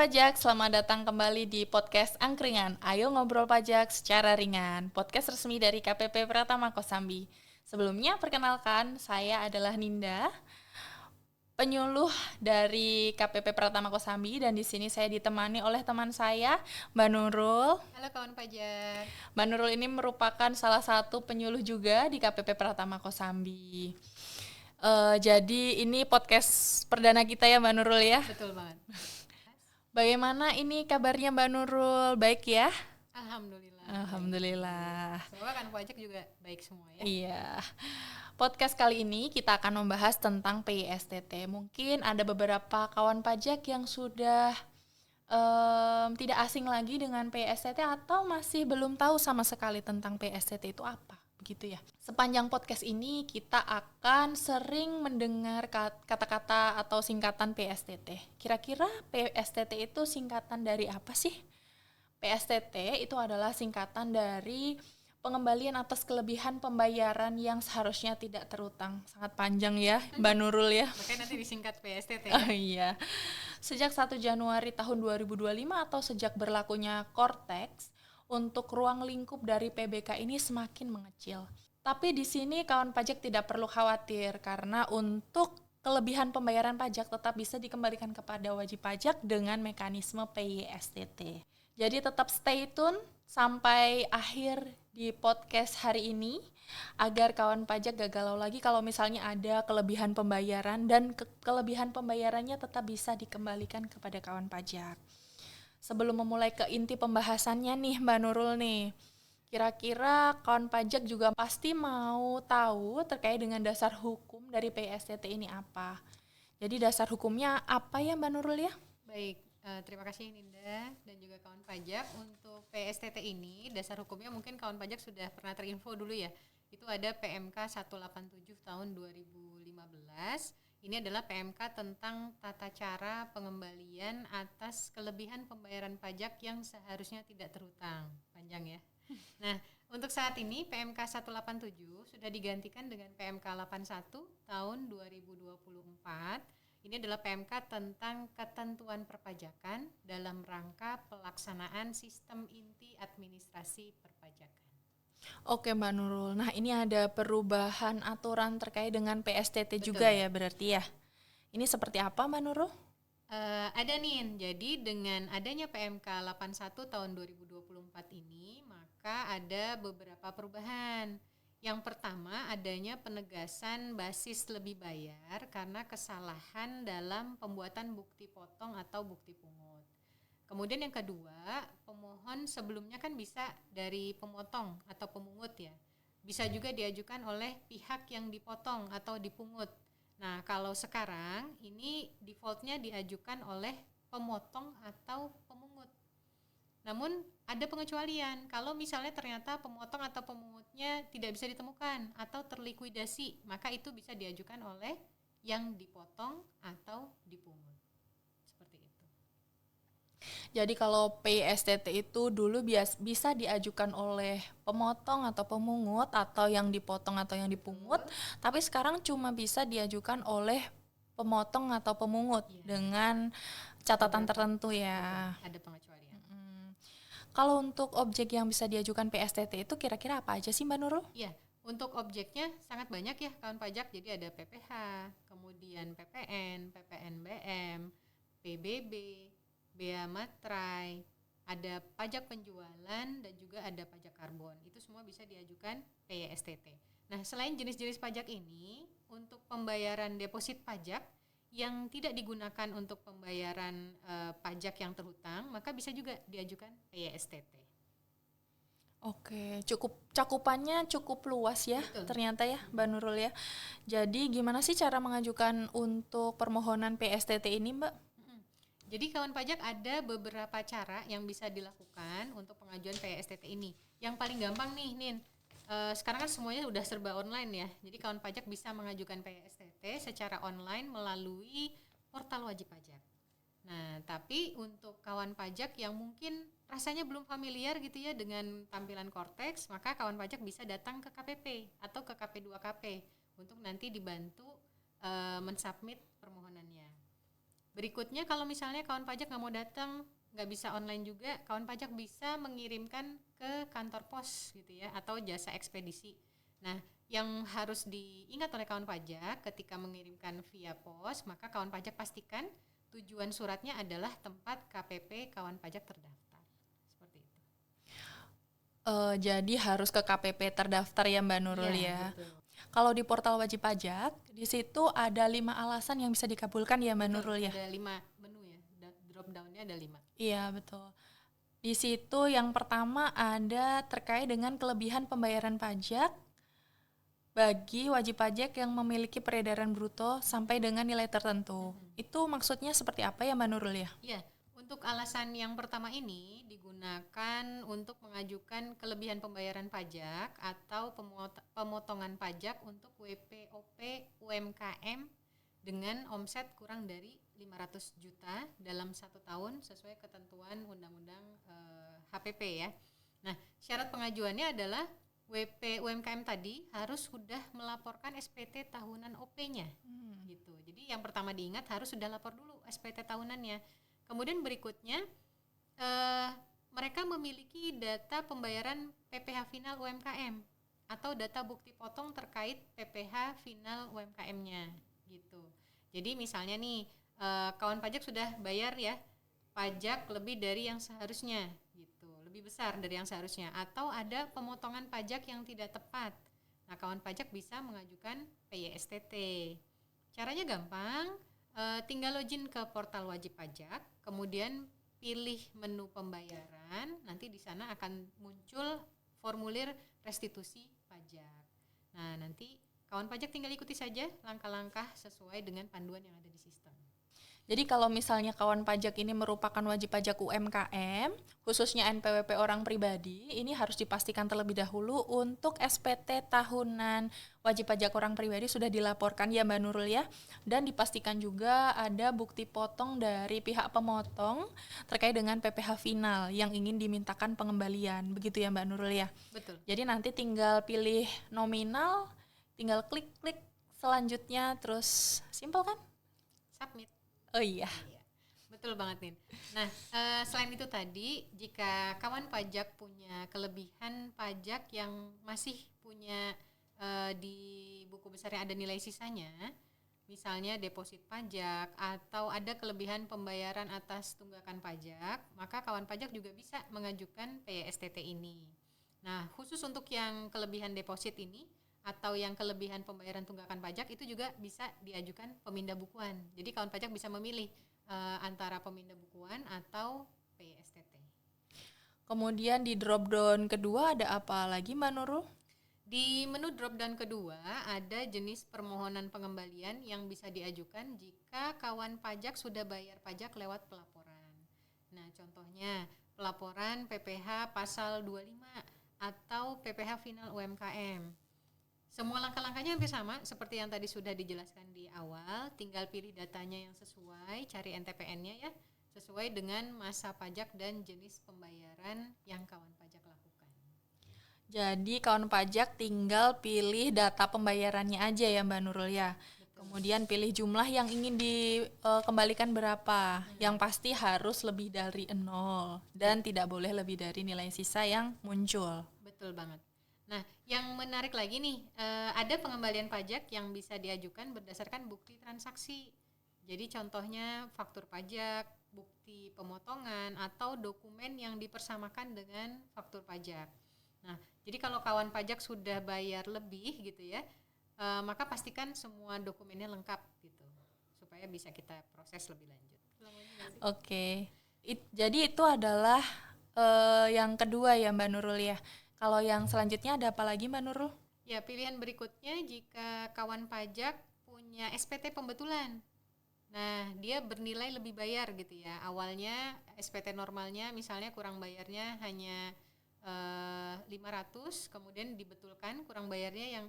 pajak, selamat datang kembali di podcast Angkringan. Ayo ngobrol pajak secara ringan. Podcast resmi dari KPP Pratama Kosambi. Sebelumnya perkenalkan, saya adalah Ninda, penyuluh dari KPP Pratama Kosambi, dan di sini saya ditemani oleh teman saya, Mbak Nurul. Halo kawan pajak. Mbak Nurul ini merupakan salah satu penyuluh juga di KPP Pratama Kosambi. Jadi ini podcast perdana kita ya Mbak Nurul ya. Betul banget. Bagaimana ini kabarnya Mbak Nurul? Baik ya? Alhamdulillah. Alhamdulillah. Semoga kan pajak juga baik semua ya. Iya. Podcast kali ini kita akan membahas tentang PISTT. Mungkin ada beberapa kawan pajak yang sudah tidak asing lagi dengan PISTT atau masih belum tahu sama sekali tentang PISTT itu apa. Begitu ya. Sepanjang podcast ini kita akan sering mendengar kata-kata atau singkatan PSTT. Kira-kira PSTT itu singkatan dari apa sih? PSTT itu adalah singkatan dari pengembalian atas kelebihan pembayaran yang seharusnya tidak terutang. Sangat panjang ya, Mbak Nurul ya. Makanya nanti disingkat PSTT Oh ya. iya. Sejak 1 Januari tahun 2025 atau sejak berlakunya Cortex, untuk ruang lingkup dari PBK ini semakin mengecil. Tapi di sini kawan pajak tidak perlu khawatir karena untuk kelebihan pembayaran pajak tetap bisa dikembalikan kepada wajib pajak dengan mekanisme PISTT. Jadi tetap stay tune sampai akhir di podcast hari ini agar kawan pajak gak galau lagi kalau misalnya ada kelebihan pembayaran dan kelebihan pembayarannya tetap bisa dikembalikan kepada kawan pajak. Sebelum memulai ke inti pembahasannya nih Mbak Nurul nih, kira-kira kawan pajak juga pasti mau tahu terkait dengan dasar hukum dari PISTT ini apa. Jadi dasar hukumnya apa ya Mbak Nurul ya? Baik, terima kasih Ninda dan juga kawan pajak. Untuk PSTT ini, dasar hukumnya mungkin kawan pajak sudah pernah terinfo dulu ya. Itu ada PMK 187 tahun 2015. Ini adalah PMK tentang tata cara pengembalian atas kelebihan pembayaran pajak yang seharusnya tidak terutang. Panjang ya. Nah, untuk saat ini PMK 187 sudah digantikan dengan PMK 81 tahun 2024. Ini adalah PMK tentang ketentuan perpajakan dalam rangka pelaksanaan sistem inti administrasi perpajakan. Oke Mbak Nurul, nah ini ada perubahan aturan terkait dengan PSTT Betul. juga ya berarti ya. Ini seperti apa Mbak Nurul? Ada nih, jadi dengan adanya PMK 81 tahun 2024 ini, maka ada beberapa perubahan. Yang pertama, adanya penegasan basis lebih bayar karena kesalahan dalam pembuatan bukti potong atau bukti pungut. Kemudian yang kedua, pemohon sebelumnya kan bisa dari pemotong atau pemungut ya. Bisa juga diajukan oleh pihak yang dipotong atau dipungut. Nah, kalau sekarang ini defaultnya diajukan oleh pemotong atau pemungut. Namun ada pengecualian kalau misalnya ternyata pemotong atau pemungutnya tidak bisa ditemukan atau terlikuidasi, maka itu bisa diajukan oleh yang dipotong atau dipungut. Seperti itu. Jadi kalau PISTT itu dulu bisa diajukan oleh pemotong atau pemungut atau yang dipotong atau yang dipungut, tapi sekarang cuma bisa diajukan oleh pemotong atau pemungut dengan catatan tertentu ya. Ada pengecualian. Kalau untuk objek yang bisa diajukan PSTT itu kira-kira apa aja sih Mbak Nurul? Iya, untuk objeknya sangat banyak ya kawan pajak. Jadi ada PPh, kemudian PPN, PPNBM, PBB, bea materai, ada pajak penjualan dan juga ada pajak karbon. Itu semua bisa diajukan PISTT. Nah, selain jenis-jenis pajak ini, untuk pembayaran deposit pajak yang tidak digunakan untuk pembayaran pajak yang terhutang, maka bisa juga diajukan PISTT. Oke, cakupannya cukup luas ya. Betul. Ternyata ya Mbak Nurul ya. Jadi gimana sih cara mengajukan untuk permohonan PSTT ini Mbak? Jadi kawan pajak ada beberapa cara yang bisa dilakukan untuk pengajuan PISTT ini. Yang paling gampang nih Nin, sekarang kan semuanya udah serba online ya. Jadi kawan pajak bisa mengajukan PISTT secara online melalui portal wajib pajak. Nah, tapi untuk kawan pajak yang mungkin rasanya belum familiar gitu ya dengan tampilan Cortex, maka kawan pajak bisa datang ke KPP atau ke KP2KP untuk nanti dibantu mensubmit permohonannya. Berikutnya kalau misalnya kawan pajak nggak mau datang, nggak bisa online juga, kawan pajak bisa mengirimkan ke kantor pos gitu ya, atau jasa ekspedisi. Nah, yang harus diingat oleh kawan pajak ketika mengirimkan via pos, maka kawan pajak pastikan tujuan suratnya adalah tempat KPP kawan pajak terdaftar. Seperti itu. Jadi harus ke KPP terdaftar ya Mbak Nurul Iya, ya. betul. Kalau di portal wajib pajak, di situ ada 5 alasan yang bisa dikabulkan ya Mbak Betul, Nurul ya. ada 5 menu ya. Drop down-nya ada 5. Iya betul. Di situ yang pertama ada terkait dengan kelebihan pembayaran pajak bagi wajib pajak yang memiliki peredaran bruto sampai dengan nilai tertentu. Itu maksudnya seperti apa ya Mbak Nurul ya? Iya, untuk alasan yang pertama ini digunakan untuk mengajukan kelebihan pembayaran pajak atau pemotongan pajak untuk WPOP UMKM dengan omset kurang dari 500 juta dalam 1 tahun sesuai ketentuan Undang-Undang HPP ya. Nah, syarat pengajuannya adalah WP UMKM tadi harus sudah melaporkan SPT tahunan OP-nya gitu. Jadi yang pertama diingat harus sudah lapor dulu SPT tahunannya. Kemudian berikutnya mereka memiliki data pembayaran PPh final UMKM atau data bukti potong terkait PPh final UMKM-nya gitu. Jadi misalnya nih kawan pajak sudah bayar ya pajak lebih dari yang seharusnya gitu, lebih besar dari yang seharusnya, atau ada pemotongan pajak yang tidak tepat. Nah, kawan pajak bisa mengajukan PYSTT. Caranya gampang, tinggal login ke portal wajib pajak, kemudian pilih menu pembayaran, nanti di sana akan muncul formulir restitusi pajak. Nah, nanti kawan pajak tinggal ikuti saja langkah-langkah sesuai dengan panduan yang ada di sistem. Jadi kalau misalnya kawan pajak ini merupakan wajib pajak UMKM, khususnya NPWP orang pribadi, ini harus dipastikan terlebih dahulu untuk SPT tahunan wajib pajak orang pribadi sudah dilaporkan ya Mbak Nurul ya. Dan dipastikan juga ada bukti potong dari pihak pemotong terkait dengan PPh final yang ingin dimintakan pengembalian. Begitu ya Mbak Nurul ya. Betul. Jadi nanti tinggal pilih nominal, tinggal klik-klik selanjutnya, terus simpel kan? Submit. Oh iya. Betul banget Nin. Nah, selain itu tadi, jika kawan pajak punya kelebihan pajak yang masih punya di buku besarnya ada nilai sisanya, misalnya deposit pajak atau ada kelebihan pembayaran atas tunggakan pajak, maka kawan pajak juga bisa mengajukan PYSTT ini. Nah, khusus untuk yang kelebihan deposit ini atau yang kelebihan pembayaran tunggakan pajak itu juga bisa diajukan pemindah bukuan. Jadi kawan pajak bisa memilih antara pemindah bukuan atau PYSTT. Kemudian di drop down kedua ada apa lagi Mbak Nurul? Di menu drop down kedua ada jenis permohonan pengembalian yang bisa diajukan jika kawan pajak sudah bayar pajak lewat pelaporan. Nah, contohnya pelaporan PPh pasal 25 atau PPh final UMKM. Semua langkah-langkahnya hampir sama seperti yang tadi sudah dijelaskan di awal, tinggal pilih datanya yang sesuai, cari NTPN-nya ya, sesuai dengan masa pajak dan jenis pembayaran yang kawan pajak lakukan. Jadi kawan pajak tinggal pilih data pembayarannya aja ya Mbak Nurul ya. Betul. Kemudian pilih jumlah yang ingin dikembalikan berapa. Yang pasti harus lebih dari 0 dan tidak boleh lebih dari nilai sisa yang muncul. Betul banget. Nah, yang menarik lagi nih, ada pengembalian pajak yang bisa diajukan berdasarkan bukti transaksi. Jadi contohnya faktur pajak, bukti pemotongan, atau dokumen yang dipersamakan dengan faktur pajak. Nah, jadi kalau kawan pajak sudah bayar lebih gitu ya, maka pastikan semua dokumennya lengkap gitu, supaya bisa kita proses lebih lanjut. Oke, jadi itu adalah yang kedua ya Mbak Nurul ya. Kalau yang selanjutnya ada apa lagi Mbak Nurul? Ya, pilihan berikutnya jika kawan pajak punya SPT pembetulan. Nah, dia bernilai lebih bayar gitu ya. Awalnya SPT normalnya misalnya kurang bayarnya hanya 500, kemudian dibetulkan kurang bayarnya yang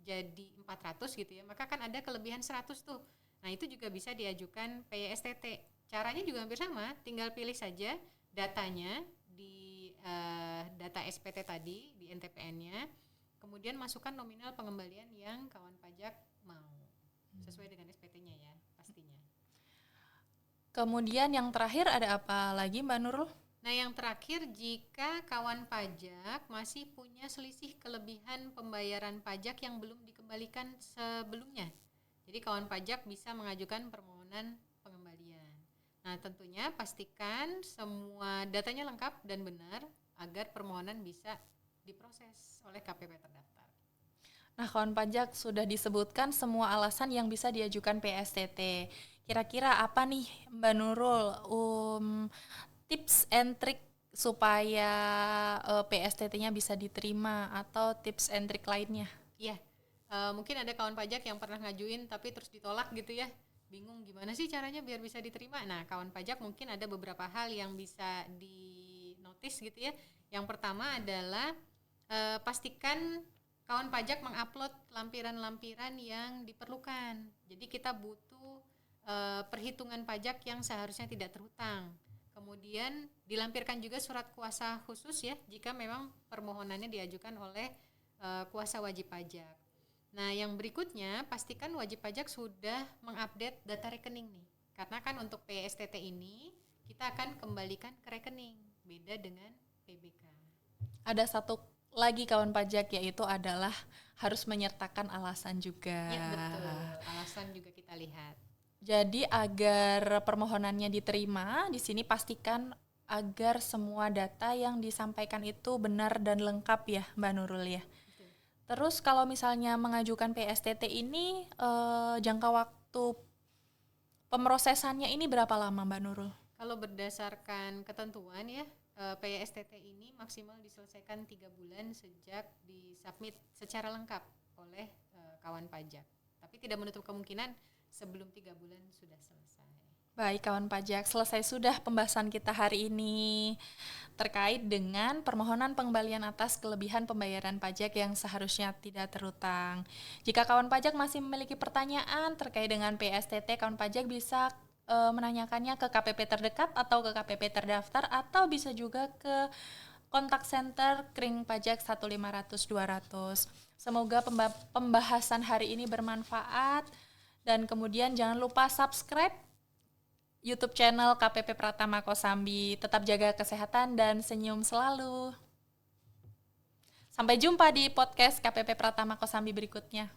jadi 400 gitu ya. Maka kan ada kelebihan 100 tuh. Nah, itu juga bisa diajukan PYSTT. Caranya juga hampir sama, tinggal pilih saja datanya di data SPT tadi di NTPN-nya, kemudian masukkan nominal pengembalian yang kawan pajak mau sesuai dengan SPT-nya ya pastinya. Kemudian yang terakhir ada apa lagi Mbak Nurul? Nah, yang terakhir, jika kawan pajak masih punya selisih kelebihan pembayaran pajak yang belum dikembalikan sebelumnya. Jadi kawan pajak bisa mengajukan permohonan pengembalian. Nah, tentunya pastikan semua datanya lengkap dan benar agar permohonan bisa diproses oleh KPP terdaftar. Nah, kawan pajak sudah disebutkan semua alasan yang bisa diajukan PSTT. Kira-kira apa nih Mbak Nurul tips and trick supaya PSTT-nya bisa diterima atau tips and trick lainnya? Iya, mungkin ada kawan pajak yang pernah ngajuin tapi terus ditolak gitu ya. Bingung gimana sih caranya biar bisa diterima. Nah, kawan pajak mungkin ada beberapa hal yang bisa di-notice gitu ya. Yang pertama adalah pastikan kawan pajak mengupload lampiran-lampiran yang diperlukan. Jadi kita butuh perhitungan pajak yang seharusnya tidak terhutang. Kemudian dilampirkan juga surat kuasa khusus ya jika memang permohonannya diajukan oleh kuasa wajib pajak. Nah, yang berikutnya pastikan wajib pajak sudah mengupdate data rekening nih. Karena kan untuk PSTT ini kita akan kembalikan ke rekening, beda dengan PBK. Ada satu lagi kawan pajak yaitu adalah harus menyertakan alasan juga. Ya, betul. Alasan juga kita lihat. Jadi agar permohonannya diterima, di sini pastikan agar semua data yang disampaikan itu benar dan lengkap ya, Mbak Nurul ya. Betul. Terus kalau misalnya mengajukan PSTT ini jangka waktu pemrosesannya ini berapa lama Mbak Nurul? Kalau berdasarkan ketentuan ya, PSTT ini maksimal diselesaikan 3 bulan sejak disubmit secara lengkap oleh kawan pajak. Tapi tidak menutup kemungkinan sebelum 3 bulan sudah selesai. Baik kawan pajak, selesai sudah pembahasan kita hari ini terkait dengan permohonan pengembalian atas kelebihan pembayaran pajak yang seharusnya tidak terhutang. Jika kawan pajak masih memiliki pertanyaan terkait dengan PSTT, kawan pajak bisa menanyakannya ke KPP terdekat atau ke KPP terdaftar atau bisa juga ke kontak center Kring Pajak 1500200. Semoga pembahasan hari ini bermanfaat dan kemudian jangan lupa subscribe YouTube channel KPP Pratama Kosambi. Tetap jaga kesehatan dan senyum selalu. Sampai jumpa di podcast KPP Pratama Kosambi berikutnya.